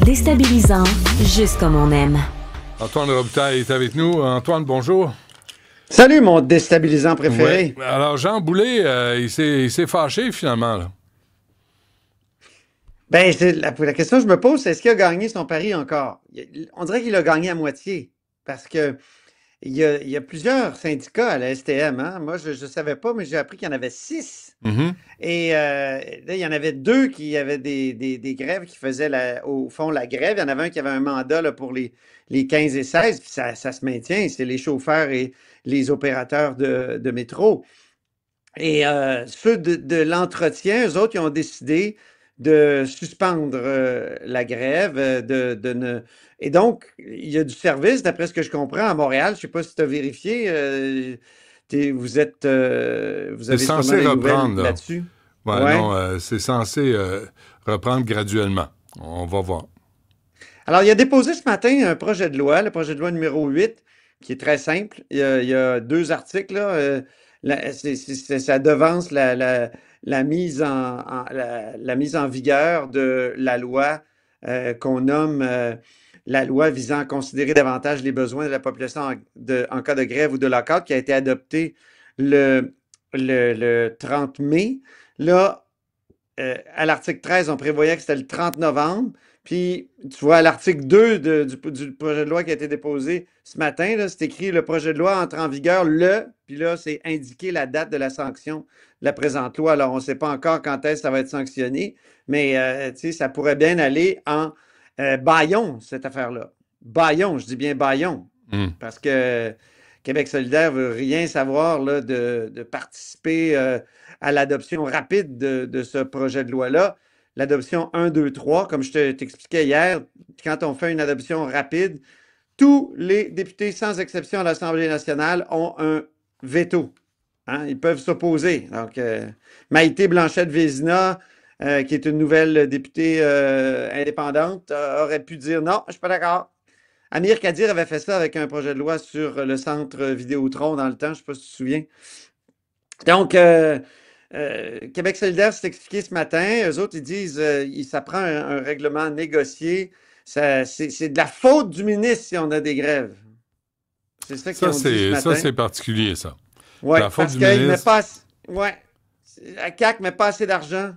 Déstabilisant, juste comme on aime. Antoine Robitaille est avec nous. Antoine, bonjour. Salut, mon déstabilisant préféré. Ouais. Alors, Jean Boulet, il s'est fâché finalement, là. Ben, la question que je me pose, c'est est-ce qu'il a gagné son pari encore? On dirait qu'il a gagné à moitié. Parce que il y a plusieurs syndicats à la STM, hein. Moi, je ne savais pas, mais j'ai appris qu'il y en avait 6. Mhm. Et là, il y en avait 2 qui avaient des grèves qui faisaient, au fond, la grève. Il y en avait un qui avait un mandat là, pour les 15 et 16, puis ça se maintient. C'est les chauffeurs et les opérateurs de métro. Et ceux de l'entretien, eux autres, ils ont décidé de suspendre la grève. Et donc, il y a du service, d'après ce que je comprends, à Montréal. Je ne sais pas si tu as vérifié. Vous C'est avez sûrement censé des nouvelles reprendre, là. là-dessus. Ouais, Ouais. non, c'est censé reprendre graduellement. On va voir. Alors, il a déposé ce matin un projet de loi, le projet de loi numéro 8, qui est très simple. Il y a 2 articles, là. Ça devance la mise la mise en vigueur de la loi qu'on nomme la loi visant à considérer davantage les besoins de la population en cas de grève ou de lockout, qui a été adoptée le, le 30 mai. Là, à l'article 13, on prévoyait que c'était le 30 novembre. Puis, tu vois, à l'article 2 du projet de loi qui a été déposé ce matin, là, c'est écrit le projet de loi entre en vigueur puis là, c'est indiqué la date de la sanction de la présente loi. Alors, on ne sait pas encore quand est-ce que ça va être sanctionné, mais tu sais, ça pourrait bien aller en bâillon, cette affaire-là. Bâillon, je dis bien bâillon, Hmm. parce que Québec solidaire veut rien savoir là, de participer à l'adoption rapide de ce projet de loi-là. L'adoption 1, 2, 3, comme je t'expliquais hier, quand on fait une adoption rapide, tous les députés, sans exception à l'Assemblée nationale, ont un veto. Hein? Ils peuvent s'opposer. Donc, Maïté Blanchette-Vézina, qui est une nouvelle députée indépendante, aurait pu dire non, je ne suis pas d'accord. Amir Kadir avait fait ça avec un projet de loi sur le centre Vidéotron dans le temps, je ne sais pas si tu te souviens. Donc, Québec solidaire s'est expliqué ce matin. Eux autres, ils disent ça prend un règlement négocié. C'est de la faute du ministre si on a des grèves. C'est ça qu'ils ont dit ce matin. Ça, c'est particulier, ça. Oui, La faute parce du qu'il met ministre. pas assez, ouais, la CAQ ne met pas assez d'argent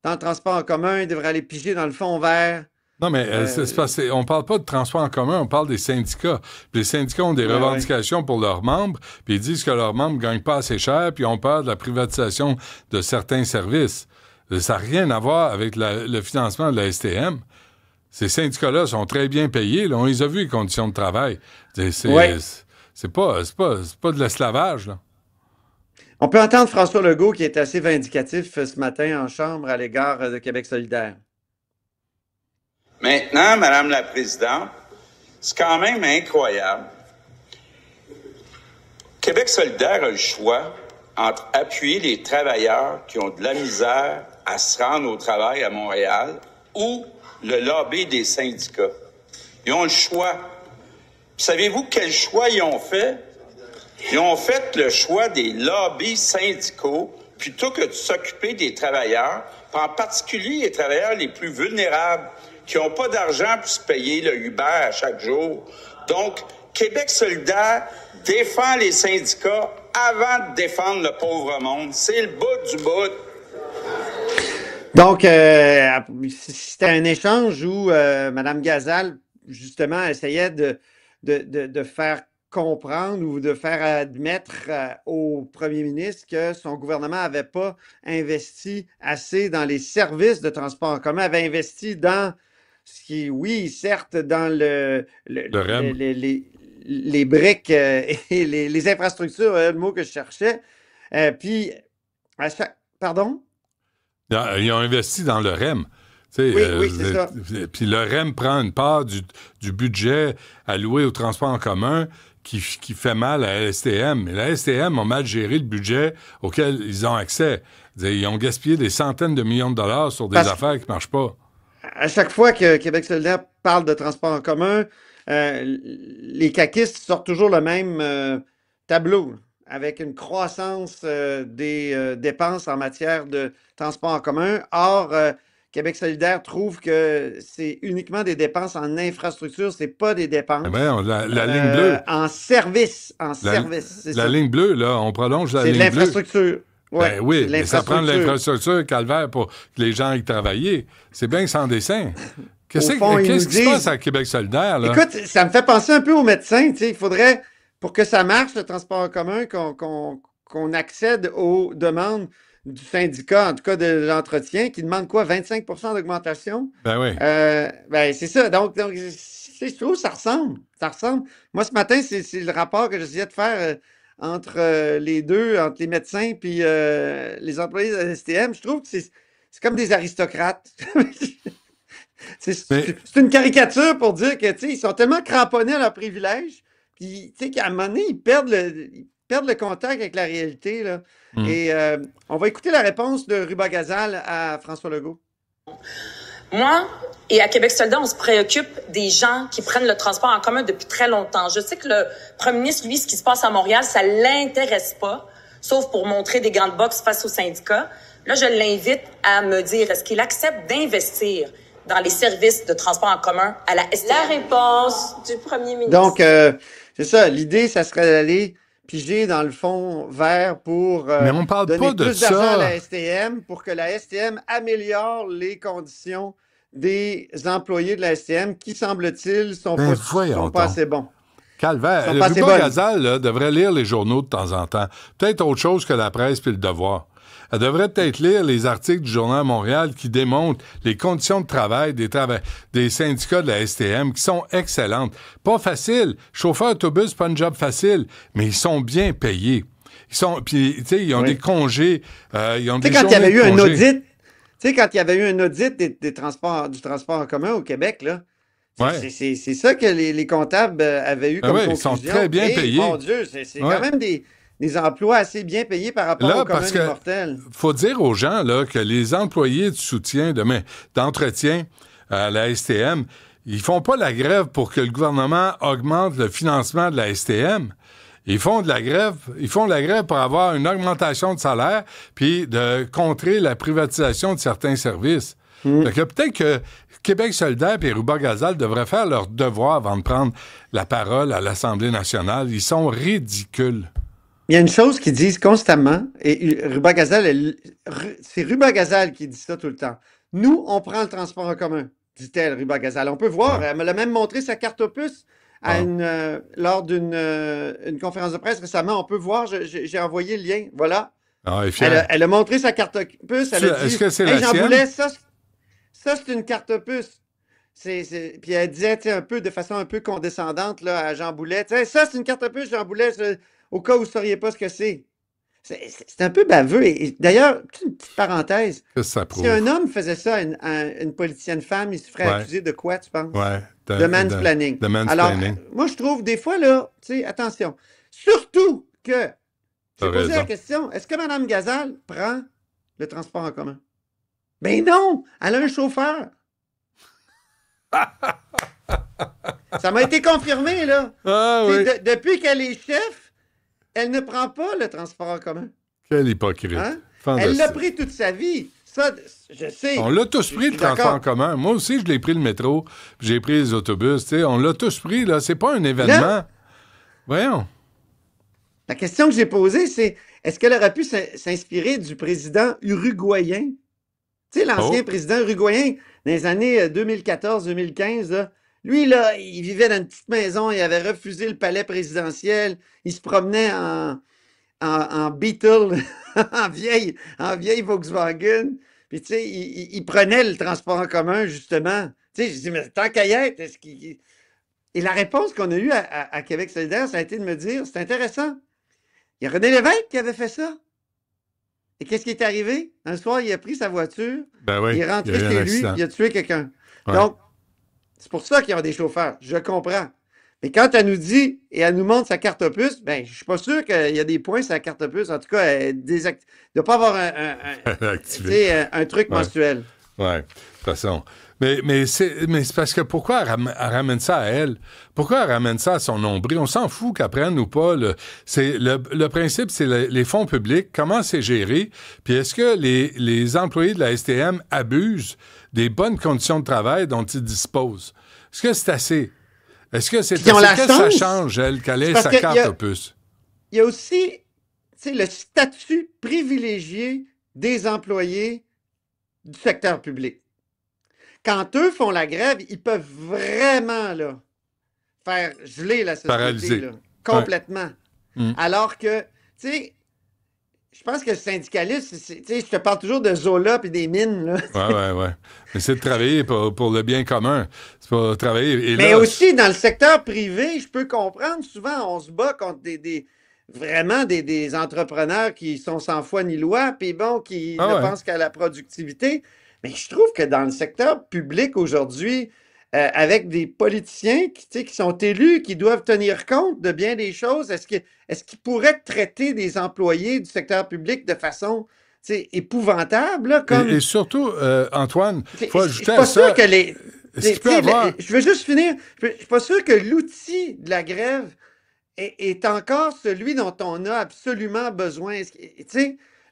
dans le transport en commun. Il devrait aller piger dans le fond vert. Non, mais c'est parce que on parle pas de transport en commun, on parle des syndicats. Puis les syndicats ont des revendications pour leurs membres, puis ils disent que leurs membres ne gagnent pas assez cher, puis ont peur de la privatisation de certains services. Ça n'a rien à voir avec le financement de la STM. Ces syndicats-là sont très bien payés. Là. On les a vus, les conditions de travail. C'est pas de l'esclavage, là. On peut entendre François Legault qui est assez vindicatif ce matin en Chambre à l'égard de Québec solidaire. Maintenant, Madame la Présidente, c'est quand même incroyable. Québec solidaire a le choix entre appuyer les travailleurs qui ont de la misère à se rendre au travail à Montréal ou le lobby des syndicats. Ils ont le choix. Puis savez-vous quel choix ils ont fait? Ils ont fait le choix des lobbies syndicaux plutôt que de s'occuper des travailleurs, en particulier les travailleurs les plus vulnérables, qui n'ont pas d'argent pour se payer le Uber à chaque jour. Donc, Québec solidaire défend les syndicats avant de défendre le pauvre monde. C'est le bout du bout. Donc, c'était un échange où Mme Gazal, justement, essayait de faire comprendre ou de faire admettre au premier ministre que son gouvernement n'avait pas investi assez dans les services de transport en commun, avait investi dans ce qui, oui, certes, dans Le REM. les briques et les infrastructures, le mot que je cherchais. Puis, pardon? Ils ont investi dans le REM. Oui, c'est ça. Puis le REM prend une part du budget alloué au transport en commun qui fait mal à la STM. Mais la STM a mal géré le budget auquel ils ont accès. Ils ont gaspillé des centaines de millions de dollars sur des affaires qui ne marchent pas. À chaque fois que Québec solidaire parle de transport en commun, les caquistes sortent toujours le même tableau, avec une croissance des dépenses en matière de transport en commun. Or, Québec solidaire trouve que c'est uniquement des dépenses en infrastructure, c'est pas des dépenses. Eh bien, la ligne bleue. En service, c'est la ça. ligne bleue, là, on prolonge la ligne bleue. C'est de l'infrastructure. Ouais, Ben oui, c'est de mais ça prend de l'infrastructure. l'infrastructure calvaire pour que les gens aillent travailler. C'est bien sans dessin. Qu'est-ce fond, ils qui nous se disent- passe à Québec solidaire, là? Écoute, ça me fait penser un peu aux médecins. Tu sais, il faudrait, pour que ça marche, le transport en commun, qu'on accède aux demandes du syndicat, en tout cas de l'entretien, qui demande quoi? 25 d'augmentation? Ben oui. Ben, c'est ça. Donc je trouve que ça ressemble. Ça ressemble. Moi, ce matin, c'est le rapport que j'essayais de faire entre les deux, entre les médecins puis les employés de la STM. Je trouve que c'est comme des aristocrates. Mais- C'est une caricature pour dire que, tu sais, ils sont tellement cramponnés à leurs privilèges, puis, tu sais, qu'à un moment donné, ils perdent le contact avec la réalité, là. Mm. Et on va écouter la réponse de Ruba Gazal à François Legault. Moi et à Québec solidaire, on se préoccupe des gens qui prennent le transport en commun depuis très longtemps. Je sais que le premier ministre, lui, ce qui se passe à Montréal, ça l'intéresse pas, sauf pour montrer des gants de boxe face aux syndicats. Là, je l'invite à me dire, est-ce qu'il accepte d'investir dans les services de transport en commun à la STM? La réponse du premier ministre. Donc, c'est ça. L'idée, ça serait d'aller piger dans le fond vert pour Mais on parle donner pas de plus d'argent ça. à la STM pour que la STM améliore les conditions des employés de la STM qui, semble-t-il, sont Ben, pas voyons pas donc. assez bons. Calvaire. Ils sont pas assez Ruba bonnes. Gazal là, devrait lire les journaux de temps en temps. Peut-être autre chose que la presse puis le devoir. Elle devrait peut-être lire les articles du Journal Montréal qui démontrent les conditions de travail des syndicats de la STM qui sont excellentes. Pas facile. Chauffeur autobus, pas un job facile, mais ils sont bien payés. Puis, tu sais, ils ont Oui. des congés, ils ont Tu sais, des quand il y avait journées eu de un congés. audit, des transports, du transport en commun au Québec, là, Ouais. c'est ça que les comptables avaient eu Ben comme oui, ils conclusion. sont très bien Et, payés. Mon Dieu, c'est Ouais. quand même des emplois assez bien payés par rapport Là, au commun parce des que mortels. faut dire aux gens là, que les employés de soutien, d'entretien à la STM, ils font pas la grève pour que le gouvernement augmente le financement de la STM. Ils font la grève pour avoir une augmentation de salaire puis de contrer la privatisation de certains services. Fait que peut-être que Québec solidaire et Ruba Gazal devraient faire leur devoir avant de prendre la parole à l'Assemblée nationale. Ils sont ridicules. Il y a une chose qu'ils disent constamment, et Ruba Gazal, c'est Ruba Gazal qui dit ça tout le temps. Nous, on prend le transport en commun, dit-elle, Ruba Gazal. On peut voir, Ouais. elle me l'a même montré sa carte opus lors d'une conférence de presse récemment. On peut voir, j'ai envoyé le lien, voilà. Ah, elle est fière. Elle a montré sa carte opus, elle a dit, Est-ce que c'est hey, la Jean sienne? Boulet, ça c'est une carte opus. Puis elle disait, tu sais, un peu de façon un peu condescendante là, à Jean Boulet, tu sais, ça c'est une carte opus, Jean Boulet, au cas où vous ne sauriez pas ce que c'est. C'est un peu baveux. Et d'ailleurs, une petite parenthèse, Qu'est-ce que ça prouve? si un homme faisait ça à une politicienne femme, il se ferait Ouais. accuser de quoi, tu penses? Ouais. De mansplaining. De Alors, mansplaining. moi, je trouve des fois, là, tu sais, attention. Surtout que, T'as j'ai posé la raison. question, est-ce que Mme Gazal prend le transport en commun? Ben non! Elle a un chauffeur. Ça m'a été confirmé, là. Ah Tu sais, oui. depuis qu'elle est chef, elle ne prend pas le transport en commun. Quel hypocrite. Hein? Fantastique. Elle l'a pris toute sa vie. Ça, je sais. On l'a tous Je pris, suis le transport en d'accord. commun. Moi aussi, je l'ai pris le métro, puis j'ai pris les autobus. Tu sais, on l'a tous pris, là. C'est pas un événement. Là- Voyons. La question que j'ai posée, c'est est-ce qu'elle aurait pu s'inspirer du président uruguayen? Tu sais, l'ancien Oh. président uruguayen dans les années 2014-2015, là, lui, là, il vivait dans une petite maison, il avait refusé le palais présidentiel, il se promenait en Beetle, en vieille Volkswagen. Puis, tu sais, il prenait le transport en commun, justement. Tu sais, je dis, mais tant qu'à y être, est-ce qu'il... Et la réponse qu'on a eue à Québec solidaire, ça a été de me dire, c'est intéressant. Il y a René Lévesque qui avait fait ça. Et qu'est-ce qui est arrivé? Un soir, il a pris sa voiture, Ben oui. il est rentré il y a eu un chez lui, accident. il a tué quelqu'un. Ouais. Donc, c'est pour ça qu'ils ont des chauffeurs. Je comprends. Mais quand elle nous dit et elle nous montre sa carte opus, ben, je suis pas sûr qu'il y a des points sur sa carte opus. En tout cas, elle il ne doit pas avoir tu Activé. sais, un truc Ouais. mensuel. Ouais, de toute façon. Mais c'est parce que pourquoi elle ramène ça à elle? Pourquoi elle ramène ça à son nombril? On s'en fout qu'elle prenne ou pas. Le principe, c'est les fonds publics, comment c'est géré, puis est-ce que les employés de la STM abusent des bonnes conditions de travail dont ils disposent? Est-ce que c'est assez? Est-ce que c'est assez? Ça change, elle, qu'elle ait sa carte opus? Il y a aussi, le statut privilégié des employés du secteur public. Quand eux font la grève, ils peuvent vraiment là, faire geler la société là, complètement. Ouais. Alors que, je pense que le syndicaliste, je te parle toujours de Zola et des mines. Là. Ouais. Mais c'est de travailler pour le bien commun. C'est pas travailler. Mais aussi, dans le secteur privé, je peux comprendre, souvent, on se bat contre vraiment des entrepreneurs qui sont sans foi ni loi, puis bon, qui ne pensent qu'à la productivité. Mais je trouve que dans le secteur public aujourd'hui, avec des politiciens qui sont élus, qui doivent tenir compte de bien des choses, est-ce qu'ils pourraient traiter des employés du secteur public de façon épouvantable? Là, comme... et surtout, Antoine, il faut ajouter à ça... Je veux juste finir. Je ne suis pas sûr que l'outil de la grève est encore celui dont on a absolument besoin.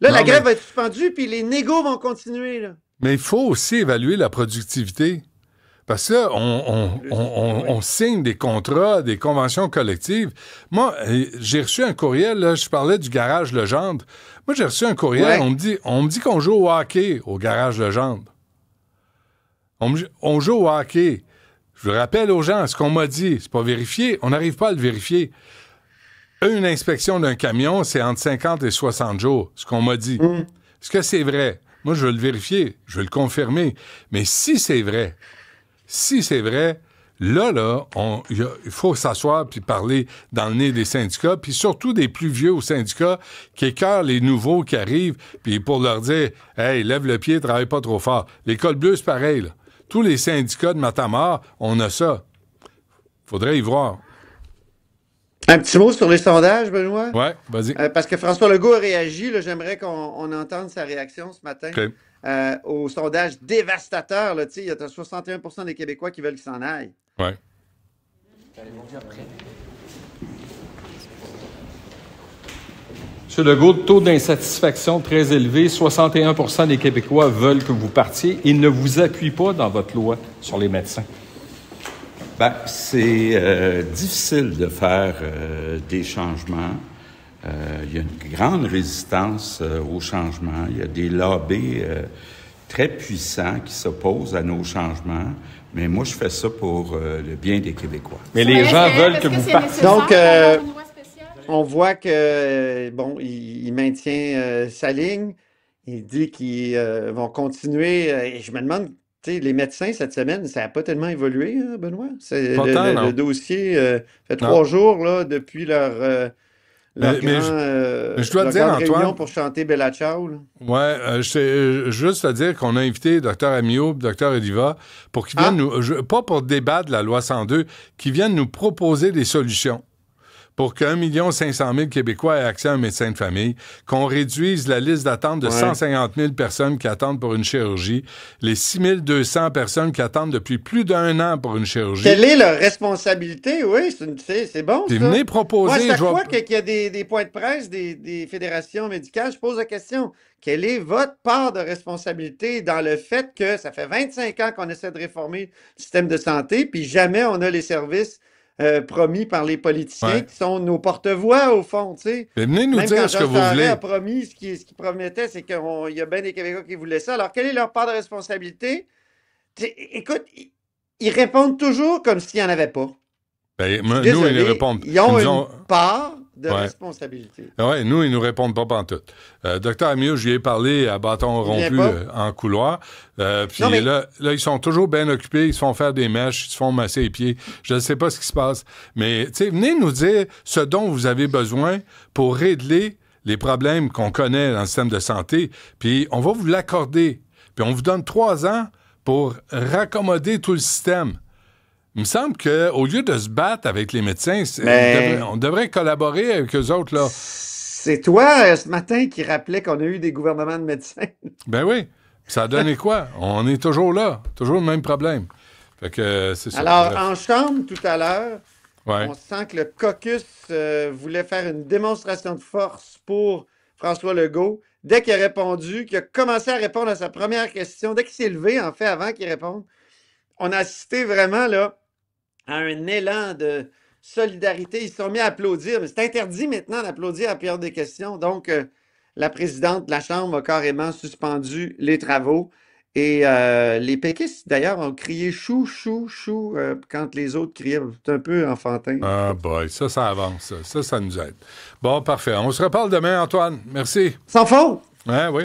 La grève va être suspendue, puis les négos vont continuer. Là. Mais il faut aussi évaluer la productivité. Parce que là, on signe des contrats, des conventions collectives. Moi, j'ai reçu un courriel, là, je parlais du garage Legendre. Moi, j'ai reçu un courriel, on me dit qu'on joue au hockey au garage Legendre. On joue au hockey. Je rappelle aux gens, ce qu'on m'a dit, c'est pas vérifié, on n'arrive pas à le vérifier. Une inspection d'un camion, c'est entre 50 et 60 jours, ce qu'on m'a dit. Est-ce que c'est vrai? Moi, je veux le vérifier, je veux le confirmer. Mais si c'est vrai, là, il faut s'asseoir puis parler dans le nez des syndicats, puis surtout des plus vieux aux syndicats qui écœurent les nouveaux qui arrivent, puis pour leur dire « Hey, lève le pied, travaille pas trop fort. » L'école bleue, c'est pareil, là. Tous les syndicats de Matamor, on a ça. Faudrait y voir. Un petit mot sur les sondages, Benoît? Oui, vas-y. Parce que François Legault a réagi. Là, j'aimerais qu'on entende sa réaction ce matin au sondage dévastateur. Là, il y a 61% des Québécois qui veulent qu'il s'en aille. Oui. M. Legault, taux d'insatisfaction très élevé. 61% des Québécois veulent que vous partiez. Ils ne vous appuient pas dans votre loi sur les médecins. C'est difficile de faire des changements. Il y a une grande résistance aux changements. Il y a des lobbies très puissants qui s'opposent à nos changements. Mais moi, je fais ça pour le bien des Québécois. Mais les gens veulent que vous partiez. Donc, on voit que, il maintient sa ligne. Il dit qu'ils vont continuer. Et je me demande... les médecins, cette semaine, ça n'a pas tellement évolué, hein, Benoît? Le dossier fait 3 jours là, depuis leur je dois te dire, réunion Antoine, pour chanter Bella Ciao. Oui, juste à dire qu'on a invité Dr Amio et Dr Oliva pour qu'ils viennent pas pour débattre de la loi 102, qu'ils viennent nous proposer des solutions pour qu'1 500 000 Québécois aient accès à un médecin de famille, qu'on réduise la liste d'attente de 150 000 personnes qui attendent pour une chirurgie, les 6 200 personnes qui attendent depuis plus d'1 an pour une chirurgie. Quelle est leur responsabilité? Oui, c'est bon, ça. Venez proposer... Moi, chaque fois qu'il y a des points de presse des fédérations médicales, je pose la question. Quelle est votre part de responsabilité dans le fait que ça fait 25 ans qu'on essaie de réformer le système de santé, puis jamais on a les services promis par les politiciens qui sont nos porte-voix, au fond, tu sais. Venez nous dire ce que vous voulez. A promis, ce qu'il promettait, c'est qu'il y a bien des Québécois qui voulaient ça. Alors, quelle est leur part de responsabilité? Écoute, ils répondent toujours comme s'il n'y en avait pas. Nous, ils nous répondent. Ils ont une part de responsabilité. Oui, nous, ils nous répondent pas pantoute. Docteur Amio, je lui ai parlé à bâton rompu en couloir. Puis là, ils sont toujours bien occupés. Ils se font faire des mèches, ils se font masser les pieds. Je ne sais pas ce qui se passe. Mais, tu sais, venez nous dire ce dont vous avez besoin pour régler les problèmes qu'on connaît dans le système de santé. Puis on va vous l'accorder. Puis on vous donne 3 ans pour raccommoder tout le système. Il me semble qu'au lieu de se battre avec les médecins, on devrait collaborer avec eux autres, là. C'est toi, ce matin, qui rappelait qu'on a eu des gouvernements de médecins. Ben oui. Ça a donné quoi? On est toujours là. Toujours le même problème. Fait que c'est ça. Alors, Bref. en Chambre, tout à l'heure, Ouais. on sent que le caucus voulait faire une démonstration de force pour François Legault. Dès qu'il a commencé à répondre à sa première question, dès qu'il s'est levé, en fait, avant qu'il réponde, on a assisté vraiment là, à un élan de solidarité. Ils se sont mis à applaudir, mais c'est interdit maintenant d'applaudir à la période des questions. Donc, la présidente de la Chambre a carrément suspendu les travaux. Et les péquistes, d'ailleurs, ont crié chou, chou, chou quand les autres criaient. C'est un peu enfantin. Ah boy, ça avance. Ça nous aide. Bon, parfait. On se reparle demain, Antoine. Merci. Sans faute! Ouais, oui.